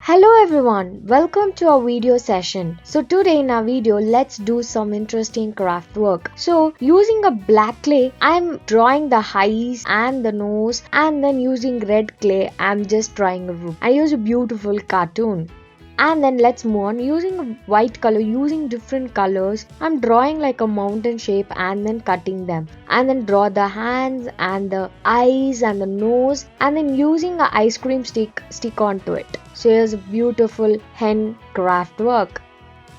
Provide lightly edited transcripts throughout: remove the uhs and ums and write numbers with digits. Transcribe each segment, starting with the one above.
Hello everyone, welcome to our video session. So today in our video, let's do some interesting craft work. So using a black clay, I'm drawing the eyes and the nose, and then using red clay, I'm just drawing a roof. I use a beautiful cartoon. And then let's move on using a white color, using different colors. I'm drawing like a mountain shape and then cutting them, and then draw the hands and the eyes and the nose, and then using a ice cream stick onto it. So here's a beautiful hen craft work.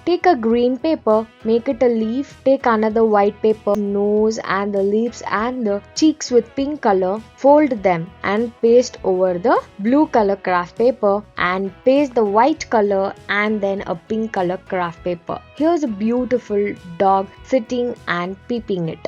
Take a green paper, make it a leaf, take another white paper, nose and the lips and the cheeks with pink color, fold them and paste over the blue color craft paper and paste the white color and then a pink color craft paper. Here's a beautiful dog sitting and peeping it.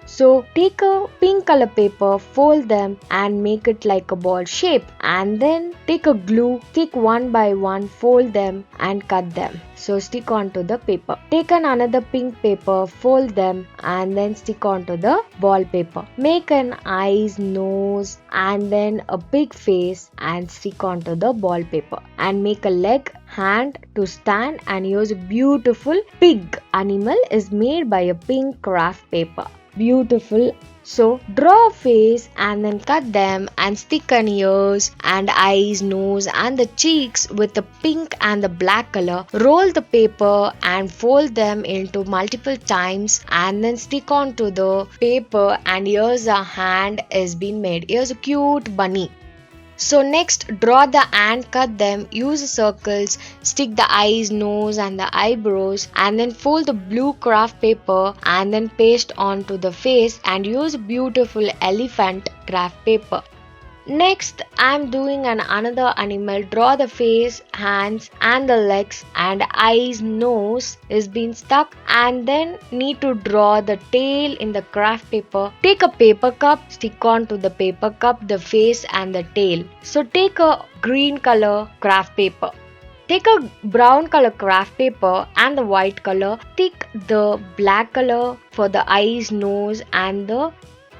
So take a pink color paper, fold them and make it like a ball shape, and then take a glue, stick one by one, fold them and cut them. So stick onto the paper. Take another pink paper, fold them and then stick onto the ball paper. Make an eyes, nose and then a big face and stick onto the ball paper. And make a leg, hand to stand, and use a beautiful pig animal is made by a pink craft paper. Beautiful. So draw a face and then cut them and stick on ears and eyes, nose and the cheeks with the pink and the black color. Roll the paper and fold them into multiple times and then stick onto the paper, and here's a hand is being made. Here's a cute bunny. So next, draw the and cut them, use circles, stick the eyes, nose and the eyebrows, and then fold the blue craft paper and then paste onto the face and use beautiful elephant craft paper. Next, I'm doing another animal. Draw the face, hands and the legs and eyes, nose is being stuck, and then need to draw the tail in the craft paper. Take a paper cup, stick onto the paper cup the face and the tail. So take a green color craft paper. Take a brown color craft paper and the white color. Stick the black color for the eyes, nose and the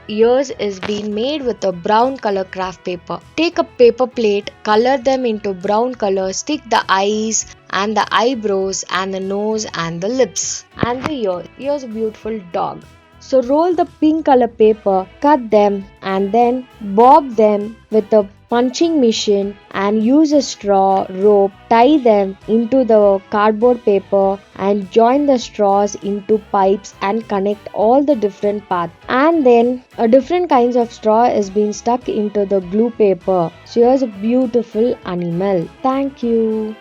ears is being made with a brown color craft paper. Take a paper plate, color them into brown color, stick the eyes and the eyebrows and the nose and the lips and the ears. Here's a beautiful dog. So roll the pink color paper, cut them and then bob them with a punching machine and use a straw rope, tie them into the cardboard paper and join the straws into pipes and connect all the different parts, and then a different kinds of straw is being stuck into the glue paper. So here's a beautiful animal. Thank you.